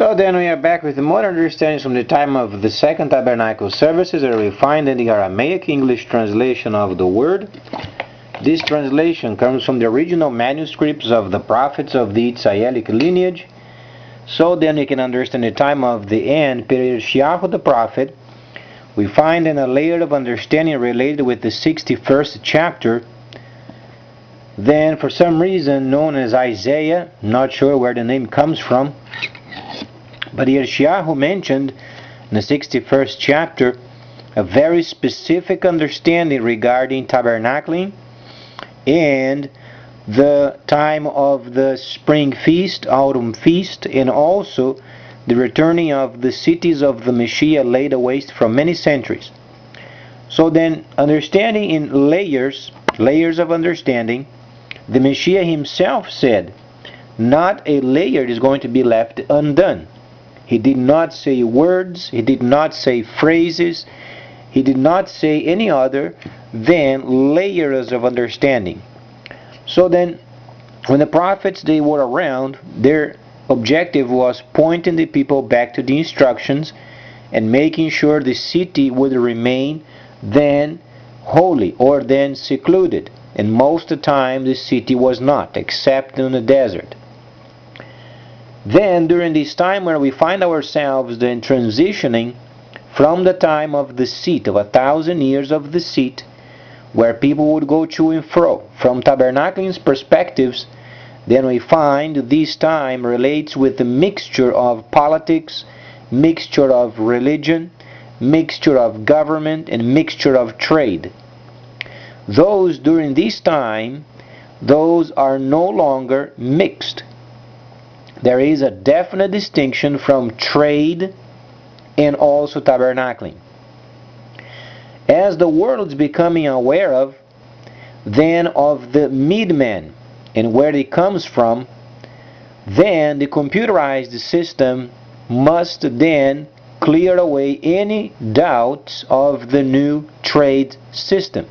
So then we are back with more understandings from the time of the Second Tabernacle services, where we find in the Aramaic English translation of the word. This translation comes from the original manuscripts of the prophets of the Israelic lineage. So then we can understand the time of the end period Shiahu the prophet. We find in a layer of understanding related with the 61st chapter, then for some reason known as Isaiah, not sure where the name comes from, but Yeshayahu mentioned in the 61st chapter a very specific understanding regarding tabernacling and the time of the spring feast, autumn feast, and also the returning of the cities of the Messiah laid waste from many centuries. So then, understanding in layers of understanding, the Messiah himself said, not a layer is going to be left undone. He did not say words, he did not say phrases, he did not say any other than layers of understanding. So then, when the prophets they were around, their objective was pointing the people back to the instructions and making sure the city would remain then holy or then secluded. And most of the time the city was not, except in the desert. Then during this time where we find ourselves then transitioning from the time of the seat, of 1,000 years of the seat, where people would go to and fro, from tabernacling's perspectives, then we find this time relates with the mixture of politics, mixture of religion, mixture of government, and mixture of trade. Those during this time, those are no longer mixed. There is a definite distinction from trade and also tabernacling. As the world is becoming aware of, then of the middleman and where it comes from, then the computerized system must then clear away any doubts of the new trade system.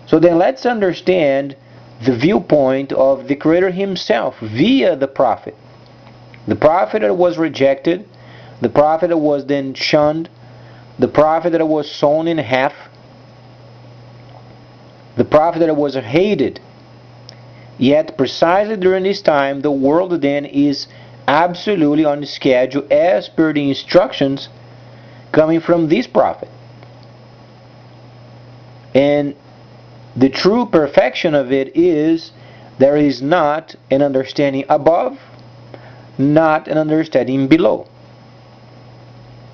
So then let's understand the viewpoint of the Creator himself via the prophet. The prophet that was rejected, the prophet that was then shunned, the prophet that was sawn in half, the prophet that was hated. Yet precisely during this time, the world then is absolutely on schedule as per the instructions coming from this prophet. And the true perfection of it is there is not an understanding above, not an understanding below.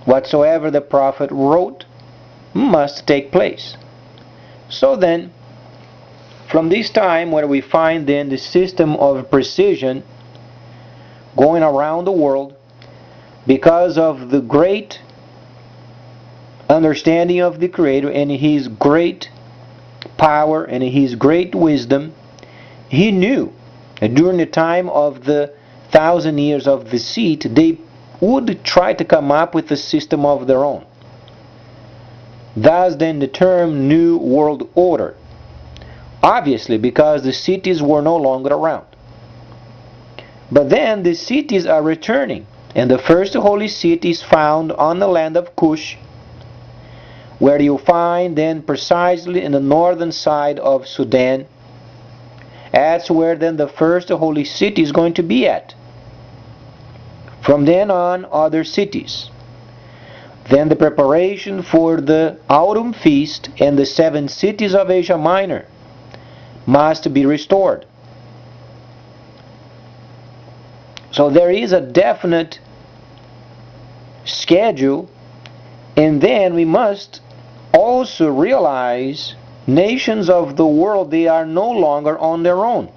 Whatsoever the prophet wrote must take place. So then, from this time where we find then the system of precision going around the world, because of the great understanding of the Creator and His great power and His great wisdom, He knew that during the time of the 1,000 years of the seat, they would try to come up with a system of their own. Thus then the term New World Order. Obviously because the cities were no longer around. But then the cities are returning, and the first holy city is found on the land of Cush, where you find then precisely in the northern side of Sudan. That's where then the first holy city is going to be at. From then on, other cities. Then the preparation for the autumn feast and the 7 cities of Asia Minor must be restored. So there is a definite schedule, and then we must also realize nations of the world, they are no longer on their own.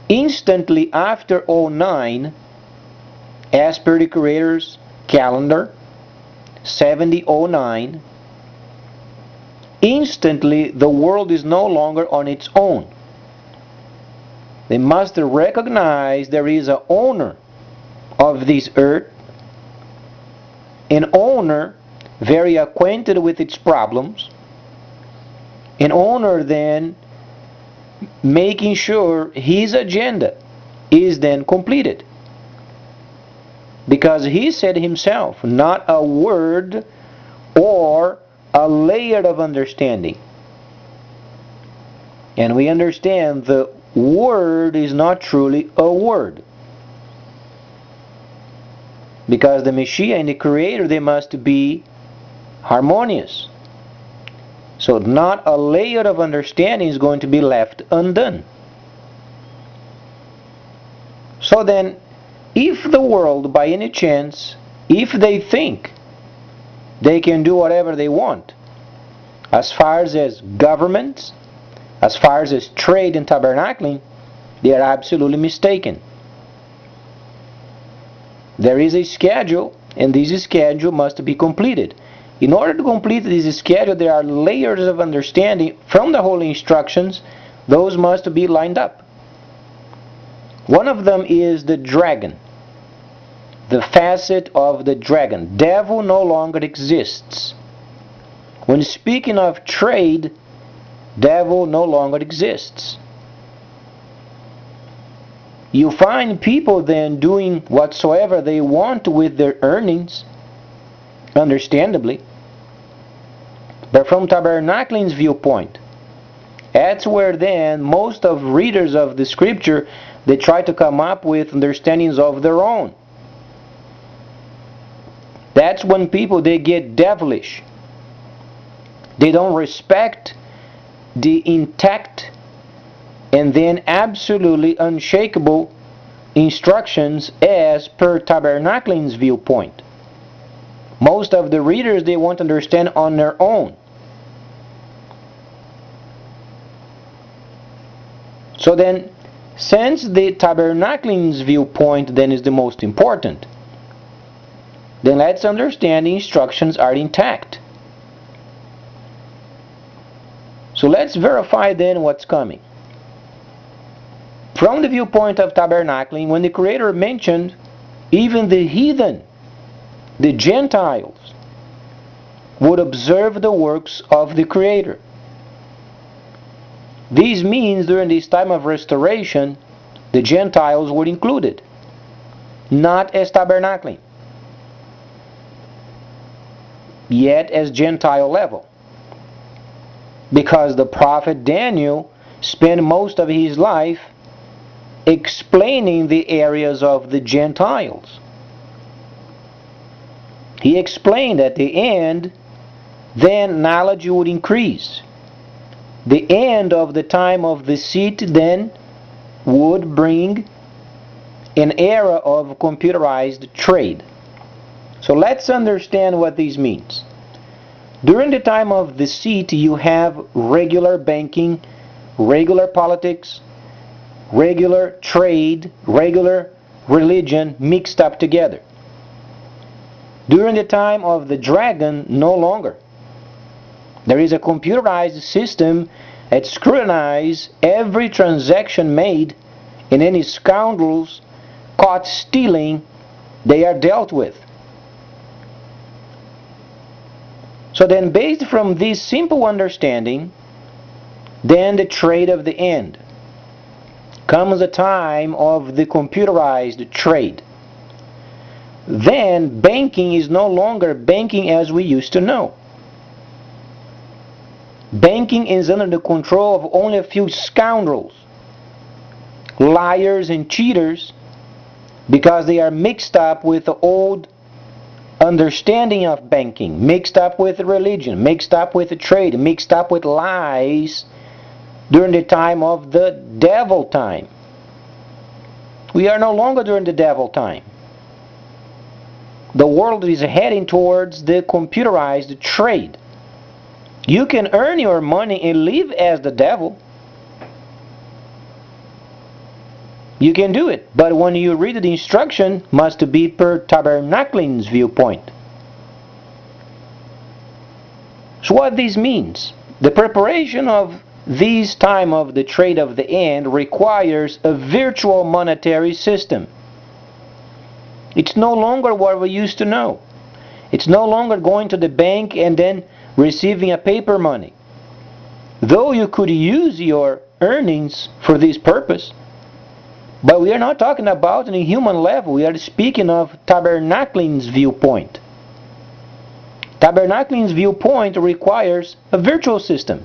Instantly after 09, as per the Creator's calendar, 7009, instantly the world is no longer on its own. They must recognize there is an owner of this earth, an owner very acquainted with its problems, an owner then making sure his agenda is then completed. Because he said himself, not a word or a layer of understanding. And we understand the word is not truly a word. Because the Messiah and the Creator, they must be harmonious. So not a layer of understanding is going to be left undone. So then, if the world, by any chance, if they think they can do whatever they want, as far as governments, as far as trade and tabernacling, they are absolutely mistaken. There is a schedule, and this schedule must be completed. In order to complete this schedule, there are layers of understanding from the holy instructions. Those must be lined up. One of them is the dragon, the facet of the dragon. Devil no longer exists. When speaking of trade, devil no longer exists. You find people then doing whatsoever they want with their earnings, understandably. But from tabernacling's viewpoint, that's where then most of readers of the scripture, they try to come up with understandings of their own. That's when people, they get devilish. They don't respect the intact and then absolutely unshakable instructions as per tabernacling's viewpoint. Most of the readers, they want to understand on their own. So then, since the tabernacling's viewpoint then is the most important, then let's understand the instructions are intact. So let's verify then what's coming. From the viewpoint of tabernacling, when the Creator mentioned even the heathen, the Gentiles, would observe the works of the Creator. This means during this time of restoration, the Gentiles were included, not as tabernacling, yet as Gentile level. Because the prophet Daniel spent most of his life explaining the areas of the Gentiles. He explained at the end, then knowledge would increase. The end of the time of the seat then would bring an era of computerized trade. So let's understand what this means. During the time of the seat, you have regular banking, regular politics, regular trade, regular religion mixed up together. During the time of the dragon, no longer. There is a computerized system that scrutinizes every transaction made, and any scoundrels caught stealing, they are dealt with. So then, based from this simple understanding, then the trade of the end comes a time of the computerized trade. Then banking is no longer banking as we used to know. Banking is under the control of only a few scoundrels, liars and cheaters, because they are mixed up with the old understanding of banking, mixed up with religion, mixed up with trade, mixed up with lies during the time of the devil time. We are no longer during the devil time. The world is heading towards the computerized trade. You can earn your money and live as the devil. You can do it, but when you read the instruction, must be per tabernacling's viewpoint. So what this means? The preparation of this time of the trade of the end requires a virtual monetary system. It's no longer what we used to know. It's no longer going to the bank and then receiving a paper money. Though you could use your earnings for this purpose, But we are not talking about on a human level. We are speaking of Tabernacling's viewpoint. Tabernacling's viewpoint requires a virtual system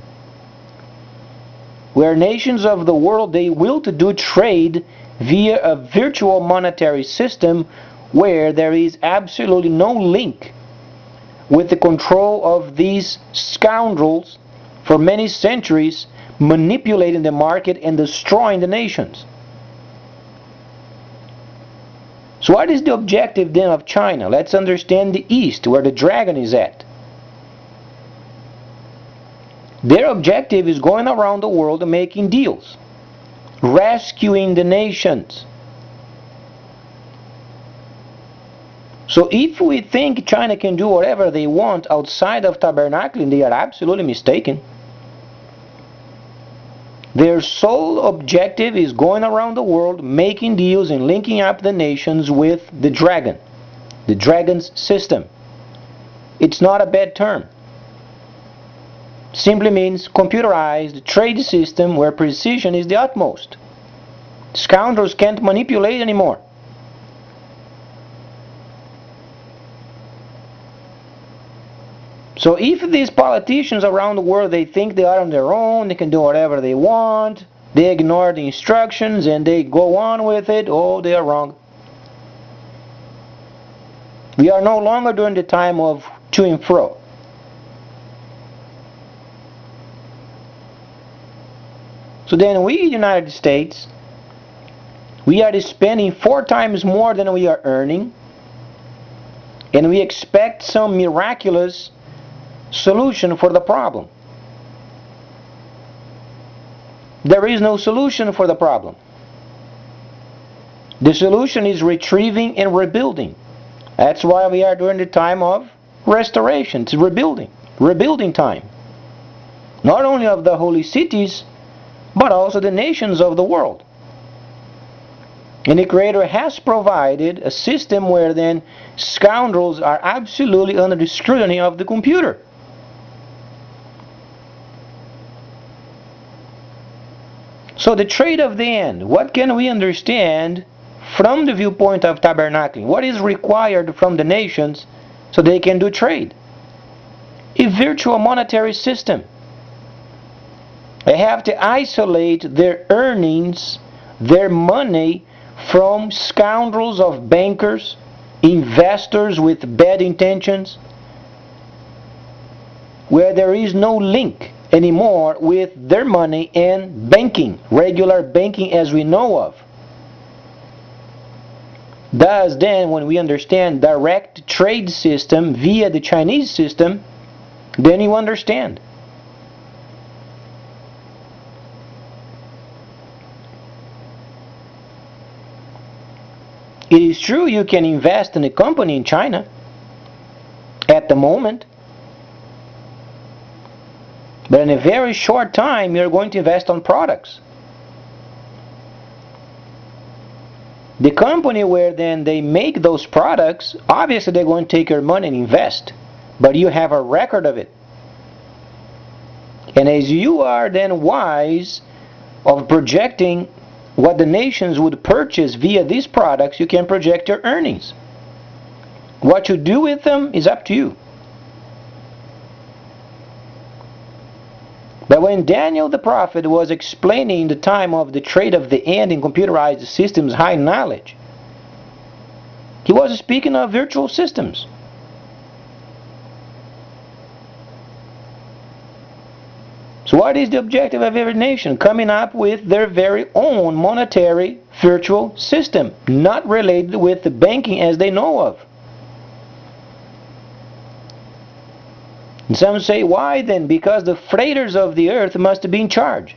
where nations of the world, they will to do trade via a virtual monetary system where there is absolutely no link with the control of these scoundrels for many centuries, manipulating the market and destroying the nations. So what is the objective then of China? Let's understand the East, where the dragon is at. Their objective is going around the world and making deals, rescuing the nations. So if we think China can do whatever they want outside of tabernacling, they are absolutely mistaken. Their sole objective is going around the world, making deals and linking up the nations with the dragon's system. It's not a bad term. Simply means computerized trade system where precision is the utmost. Scoundrels can't manipulate anymore. So if these politicians around the world, they think they are on their own, they can do whatever they want, they ignore the instructions and they go on with it, oh, they are wrong. We are no longer during the time of to and fro. So then we in the United States, we are spending 4 times more than we are earning, and we expect some miraculous solution for the problem. There is no solution for the problem. The solution is retrieving and rebuilding. That's why we are during the time of restoration. It's rebuilding time. Not only of the holy cities, but also the nations of the world. And the Creator has provided a system where then scoundrels are absolutely under the scrutiny of the computer. So the trade of the end, what can we understand from the viewpoint of tabernacling? What is required from the nations so they can do trade? A virtual monetary system. They have to isolate their earnings, their money, from scoundrels of bankers, investors with bad intentions, where there is no link anymore with their money and banking, regular banking as we know of. Thus then, when we understand direct trade system via the Chinese system, then you understand. It is true you can invest in a company in China at the moment, but in a very short time you're going to invest on products. The company where then they make those products, obviously they're going to take your money and invest, but you have a record of it. And as you are then wise of projecting what the nations would purchase via these products, you can project your earnings. What you do with them is up to you. But when Daniel the prophet was explaining the time of the trade of the end in computerized systems, high knowledge, he was speaking of virtual systems. So what is the objective of every nation? Coming up with their very own monetary virtual system, not related with the banking as they know of. And some say, why then? Because the freighters of the earth must be in charge.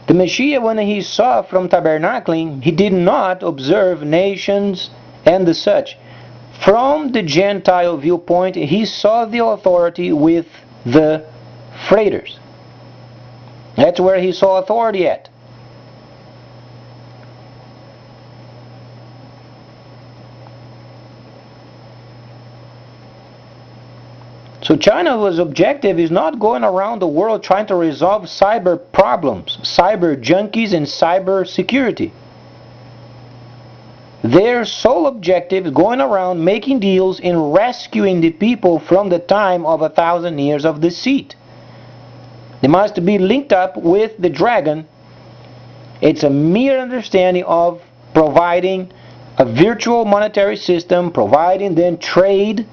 The Messiah, when he saw from tabernacling, he did not observe nations and the such. From the Gentile viewpoint, he saw the authority with the freighters. That's where he saw authority at. So China's objective is not going around the world trying to resolve cyber problems, cyber junkies, and cyber security. Their sole objective is going around making deals and rescuing the people from the time of 1,000 years of deceit. They must be linked up with the dragon. It's a mere understanding of providing a virtual monetary system, providing then trade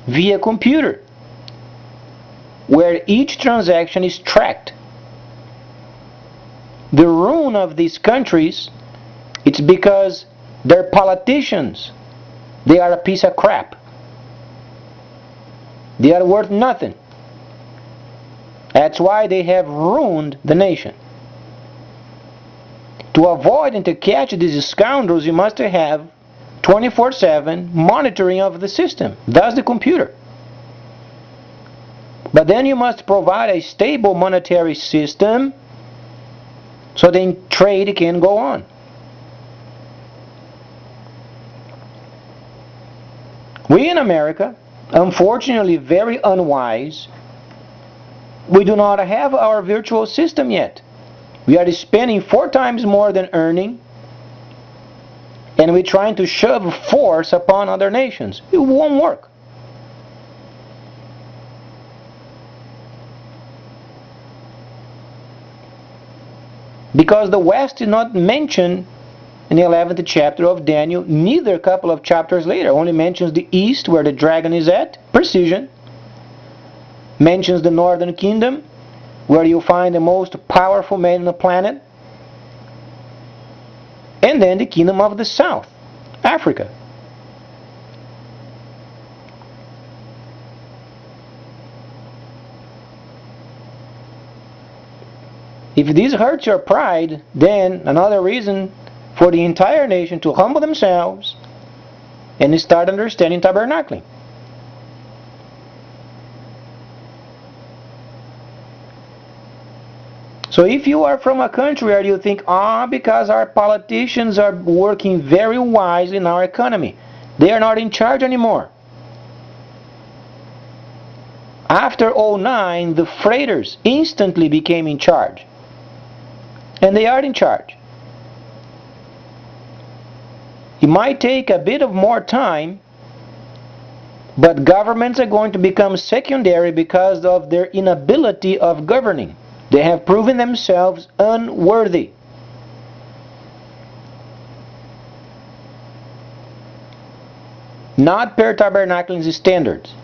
via computer, where each transaction is tracked. The ruin of these countries, it's because their politicians, they are a piece of crap. They are worth nothing. That's why they have ruined the nation. To avoid and to catch these scoundrels, you must have 24/7 monitoring of the system, thus the computer. But then you must provide a stable monetary system so then trade can go on. We in America, unfortunately very unwise, we do not have our virtual system yet. We are spending 4 times more than earning, and we're trying to shove force upon other nations. It won't work. Because the West is not mentioned in the 11th chapter of Daniel, neither a couple of chapters later. Only mentions the East, where the dragon is at, precision. Mentions the Northern Kingdom, where you find the most powerful man on the planet. And then the Kingdom of the South, Africa. If this hurts your pride, then another reason for the entire nation to humble themselves and start understanding tabernacling. So if you are from a country where you think, because our politicians are working very wise in our economy, they are not in charge anymore. After 2009, the freighters instantly became in charge. And they are in charge. It might take a bit of more time, but governments are going to become secondary because of their inability of governing. They have proven themselves unworthy. Not per tabernacling's standards.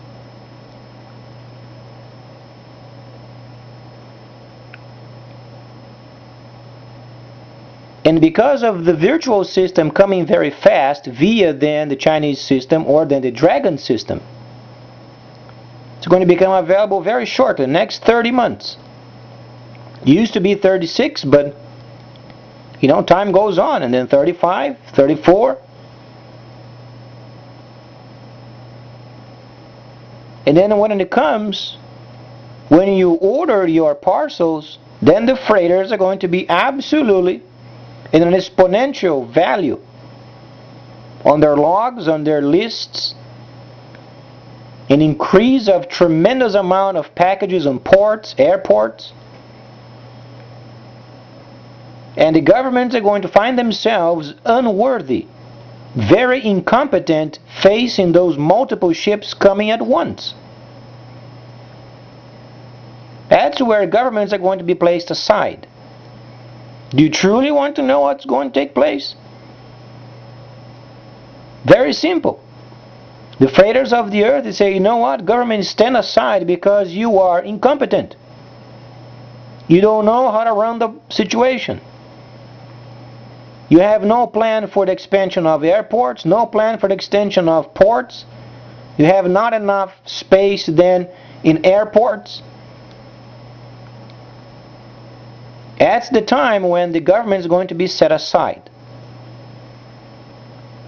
And because of the virtual system coming very fast via then the Chinese system or then the dragon system, it's going to become available very shortly, next 30 months. It used to be 36, but time goes on, and then 35, 34. And then when it comes, when you order your parcels, then the freighters are going to be absolutely in an exponential value on their logs, on their lists, an increase of tremendous amount of packages on ports, airports. And the governments are going to find themselves unworthy, very incompetent, facing those multiple ships coming at once. That's where governments are going to be placed aside. Do you truly want to know what's going to take place? Very simple. The freighters of the earth, they say, you know what, government, stand aside because you are incompetent. You don't know how to run the situation. You have no plan for the expansion of airports, no plan for the extension of ports. You have not enough space then in airports. That's the time when the government is going to be set aside.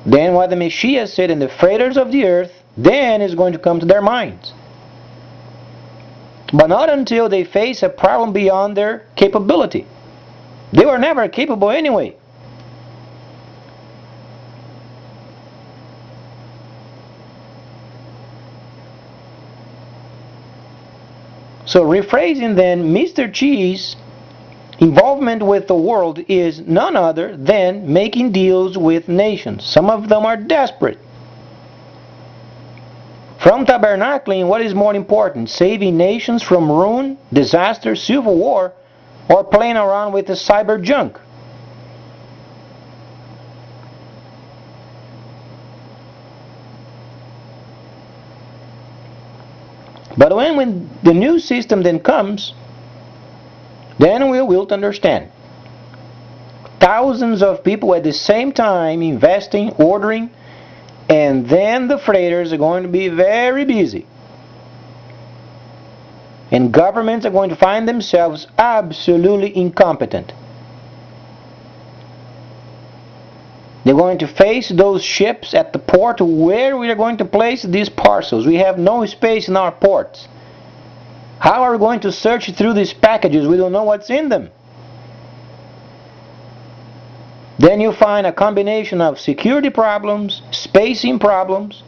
Then what the Messiah said, in the freighters of the earth, then is going to come to their minds. But not until they face a problem beyond their capability. They were never capable anyway. So rephrasing then, Mr. Cheese involvement with the world is none other than making deals with nations. Some of them are desperate. From tabernacling, what is more important? Saving nations from ruin, disaster, civil war, or playing around with the cyber junk? But when the new system then comes, then we will understand. Thousands of people at the same time investing, ordering, and then the freighters are going to be very busy. And governments are going to find themselves absolutely incompetent. They're going to face those ships at the port where we are going to place these parcels. We have no space in our ports. How are we going to search through these packages? We don't know what's in them. Then you find a combination of security problems, spacing problems,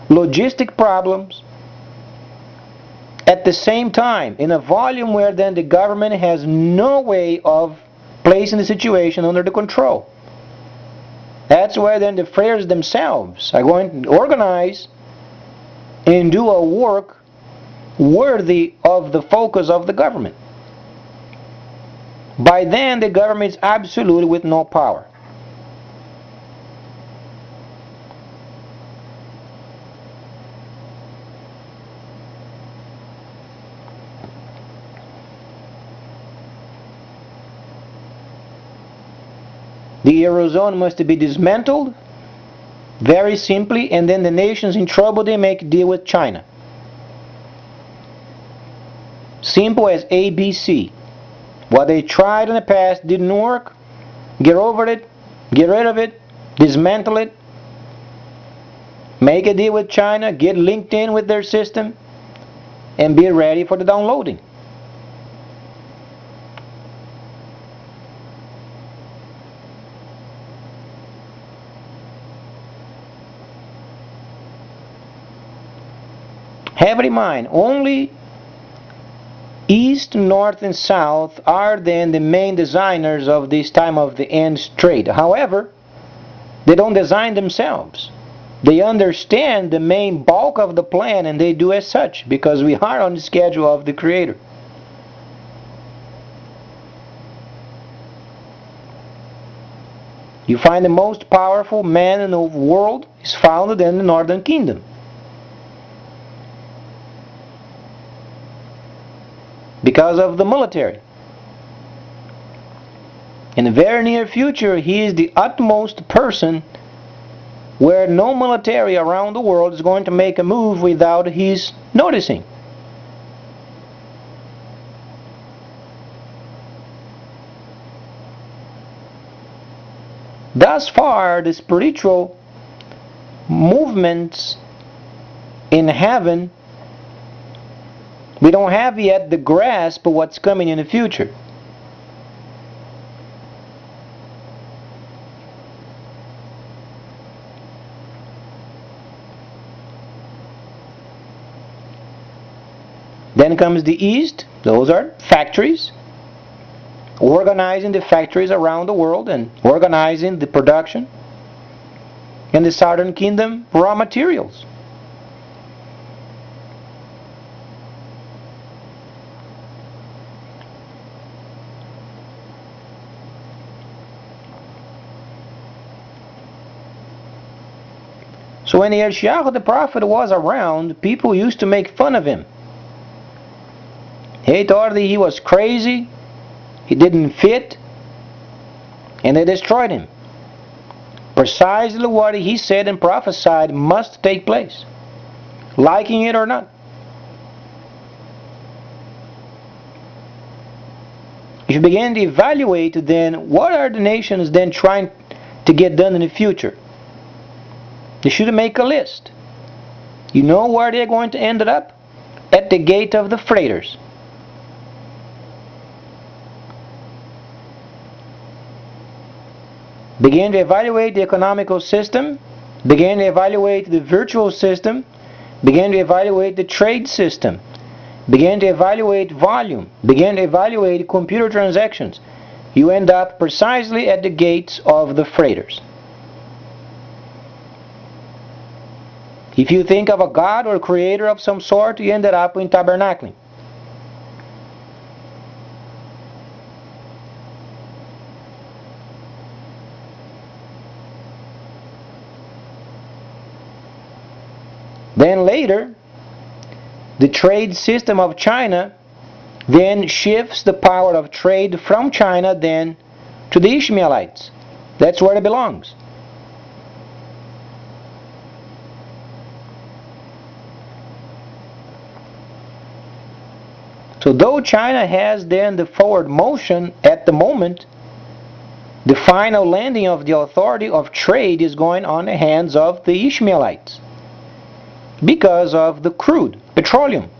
logistic problems, at the same time, in a volume where then the government has no way of placing the situation under the control. That's where then the freighters themselves are going to organize and do a work worthy of the focus of the government. By then, the government is absolutely with no power. The Eurozone must be dismantled, very simply, and then the nations in trouble, they make a deal with China. Simple as ABC. What they tried in the past didn't work. Get over it, get rid of it, dismantle it, make a deal with China, get linked in with their system, and be ready for the downloading. Have it in mind, only East, North, and South are then the main designers of this time of the ends trade. However, they don't design themselves. They understand the main bulk of the plan, and they do as such, because we are on the schedule of the Creator. You find the most powerful man in the world is founded in the Northern Kingdom. Because of the military. In the very near future, he is the utmost person where no military around the world is going to make a move without his noticing. Thus far, the spiritual movements in heaven, we don't have yet the grasp of what's coming in the future. Then comes the East. Those are factories. Organizing the factories around the world and organizing the production. And the Southern Kingdom, raw materials. So when Yeshayahu the prophet was around, people used to make fun of him. They thought that he was crazy, he didn't fit, and they destroyed him. Precisely what he said and prophesied must take place, liking it or not. If you begin to evaluate, then what are the nations then trying to get done in the future? You should make a list. You know where they're going to end up? At the gate of the freighters. Begin to evaluate the economical system. Begin to evaluate the virtual system. Begin to evaluate the trade system. begin to evaluate volume, begin to evaluate computer transactions, you end up precisely at the gates of the freighters. If you think of a god or creator of some sort, you ended up in tabernacling. Then later, the trade system of China then shifts the power of trade from China then to the Ishmaelites. That's where it belongs. So though China has then the forward motion at the moment, the final landing of the authority of trade is going on the hands of the Ishmaelites because of the crude, petroleum.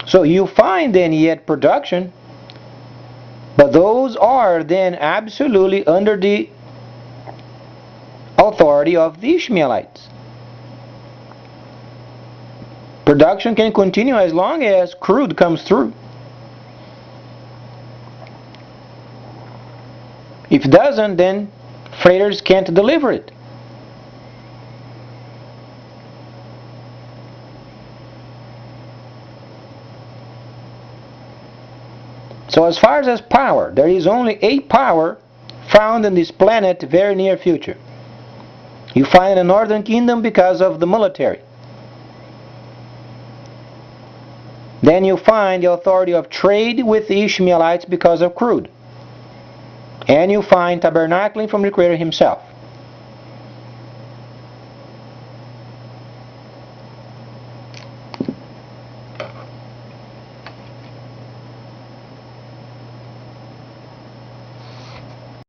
So you find then yet production, but those are then absolutely under the authority of the Ishmaelites. Production can continue as long as crude comes through. If it doesn't, then freighters can't deliver it. So as far as power, there is only a power found in this planet very near future. You find the Northern Kingdom because of the military. Then you find the authority of trade with the Ishmaelites because of crude. And you find tabernacling from the Creator himself.